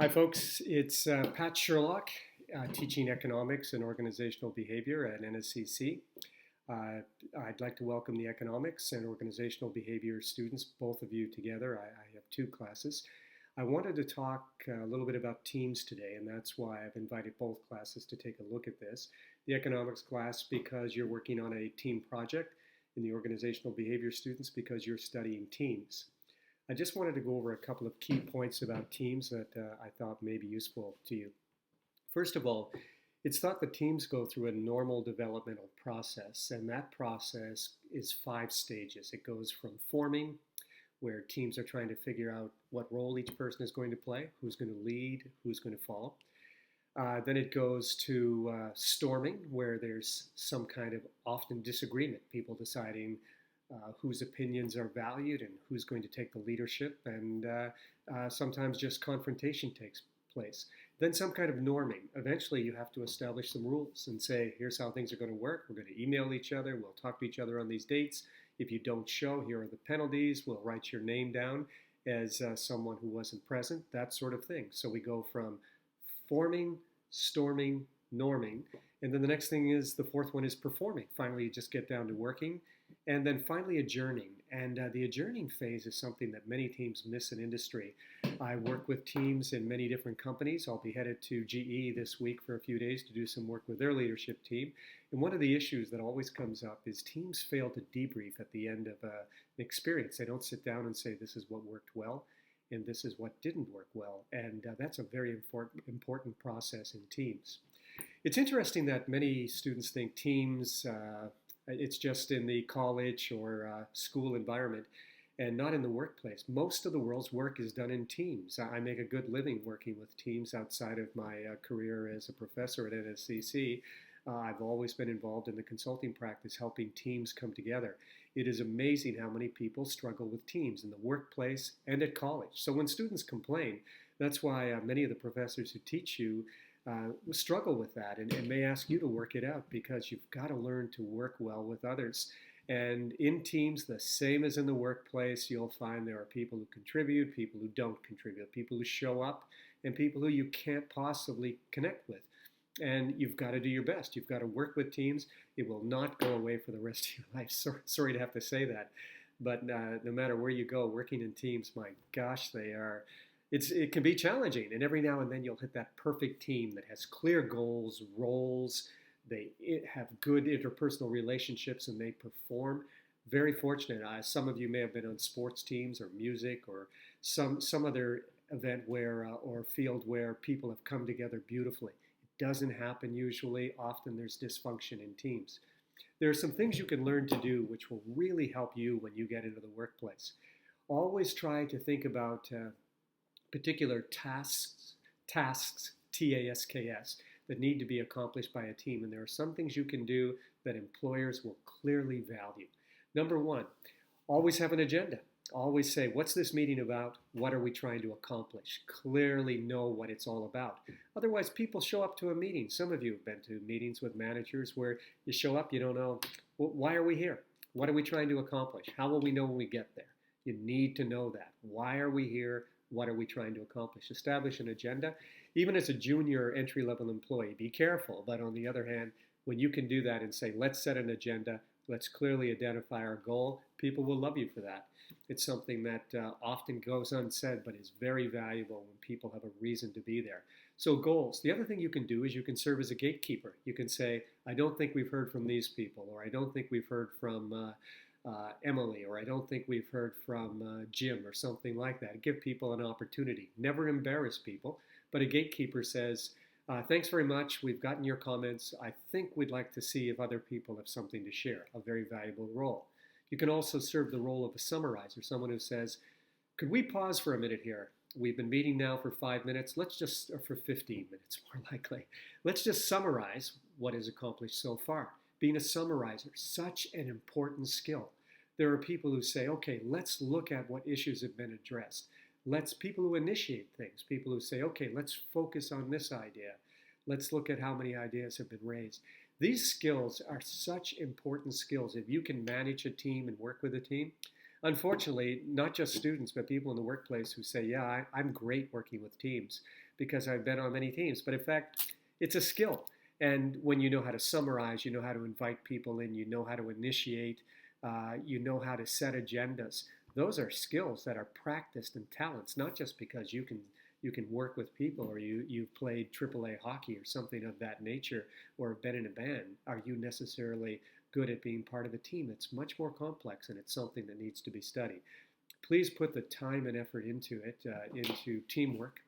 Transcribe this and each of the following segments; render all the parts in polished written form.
Hi, folks. It's Pat Sherlock, teaching economics and organizational behavior at NSCC. Uh, I'd like to welcome the economics and organizational behavior students, both of you together. I have two classes. I wanted to talk a little bit about teams today, and that's why I've invited both classes to take a look at this. The economics class because you're working on a team project, and the organizational behavior students because you're studying teams. I just wanted to go over a couple of key points about teams that I thought may be useful to you. First of all, it's thought that teams go through a normal developmental process, and that process is 5 stages. It goes from forming, where teams are trying to figure out what role each person is going to play, who's going to lead, who's going to follow. Then it goes to storming, where there's some kind of often disagreement, people deciding whose opinions are valued and who's going to take the leadership, and sometimes just confrontation takes place. Then some kind of norming. Eventually, you have to establish some rules and say, here's how things are going to work. We're going to email each other. We'll talk to each other on these dates. If you don't show, here are the penalties. We'll write your name down as someone who wasn't present, that sort of thing. So we go from forming, storming, norming. And then the next thing is the fourth one is performing. Finally, you just get down to working. And then finally, adjourning. And the adjourning phase is something that many teams miss in industry. I work with teams in many different companies. I'll be headed to GE this week for a few days to do some work with their leadership team. And one of the issues that always comes up is teams fail to debrief at the end of an experience. They don't sit down and say, this is what worked well and this is what didn't work well. And that's a very important process in teams. It's interesting that many students think teams, it's just in the college or school environment and not in the workplace. Most of the world's work is done in teams. I make a good living working with teams outside of my career as a professor at NSCC. I've always been involved in the consulting practice, helping teams come together. It is amazing how many people struggle with teams in the workplace and at college. So when students complain, that's why many of the professors who teach you struggle with that and may ask you to work it out, because you've got to learn to work well with others. And in teams, the same as in the workplace, you'll find there are people who contribute, people who don't contribute, people who show up, and people who you can't possibly connect with. And you've got to do your best. You've got to work with teams. It will not go away for the rest of your life. Sorry to have to say that. But no matter where you go, working in teams, my gosh, it can be challenging. And every now and then you'll hit that perfect team that has clear goals, roles. They have good interpersonal relationships and they perform. Very fortunate. Some of you may have been on sports teams or music or some other event where or field where people have come together beautifully. It doesn't happen usually. Often there's dysfunction in teams. There are some things you can learn to do which will really help you when you get into the workplace. Always try to think about particular tasks, TASKS, that need to be accomplished by a team. And there are some things you can do that employers will clearly value. Number one, always have an agenda. Always say, what's this meeting about? What are we trying to accomplish? Clearly know what it's all about. Otherwise, people show up to a meeting. Some of you have been to meetings with managers where you show up, you don't know, well, why are we here? What are we trying to accomplish? How will we know when we get there? You need to know that. Why are we here? What are we trying to accomplish? Establish an agenda. Even as a junior entry-level employee, be careful. But on the other hand, when you can do that and say, let's set an agenda, let's clearly identify our goal, people will love you for that. It's something that often goes unsaid, but is very valuable when people have a reason to be there. So goals. The other thing you can do is you can serve as a gatekeeper. You can say, I don't think we've heard from these people, or I don't think we've heard from Emily, or I don't think we've heard from Jim, or something like that. Give people an opportunity. Never embarrass people, but a gatekeeper says, thanks very much. We've gotten your comments. I think we'd like to see if other people have something to share. A very valuable role. You can also serve the role of a summarizer, someone who says, could we pause for a minute here? We've been meeting now for 5 minutes. Or for 15 minutes, more likely. Let's just summarize what is accomplished so far. Being a summarizer, such an important skill. There are people who say, okay, let's look at what issues have been addressed. People who initiate things, people who say, okay, let's focus on this idea. Let's look at how many ideas have been raised. These skills are such important skills. If you can manage a team and work with a team, unfortunately, not just students, but people in the workplace who say, yeah, I'm great working with teams. because I've been on many teams. But in fact, it's a skill. And when you know how to summarize, you know how to invite people in, you know how to initiate, you know how to set agendas. Those are skills that are practiced and talents, not just because you can work with people or you've played AAA hockey or something of that nature or been in a band. Are you necessarily good at being part of a team? It's much more complex and it's something that needs to be studied. Please put the time and effort into it, into teamwork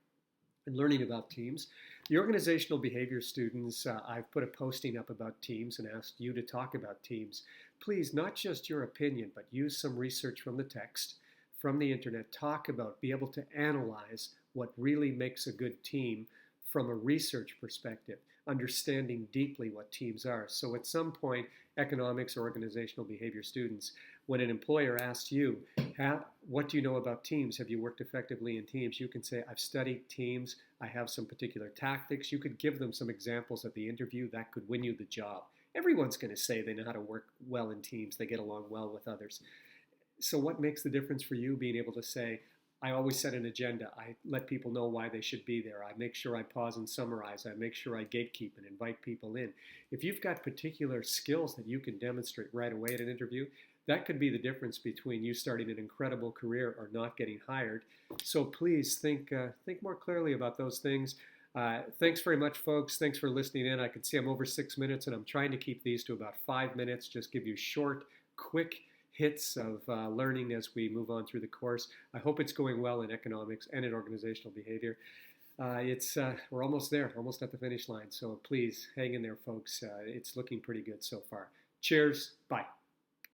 and learning about teams. The organizational behavior students, I've put a posting up about teams and asked you to talk about teams. Please, not just your opinion, but use some research from the text, from the internet. Talk about, be able to analyze what really makes a good team from a research perspective, understanding deeply what teams are. So at some point, economics or organizational behavior students, when an employer asks you, what do you know about teams? Have you worked effectively in teams? You can say, I've studied teams. I have some particular tactics. You could give them some examples at the interview that could win you the job. Everyone's going to say they know how to work well in teams. They get along well with others. So what makes the difference for you being able to say, I always set an agenda. I let people know why they should be there. I make sure I pause and summarize. I make sure I gatekeep and invite people in. If you've got particular skills that you can demonstrate right away at an interview, that could be the difference between you starting an incredible career or not getting hired. So please think more clearly about those things. Thanks very much, folks. Thanks for listening in. I can see I'm over 6 minutes, and I'm trying to keep these to about 5 minutes. Just give you short, quick hits of learning as we move on through the course. I hope it's going well in economics and in organizational behavior. We're almost there, almost at the finish line. So please hang in there, folks. It's looking pretty good so far. Cheers. Bye.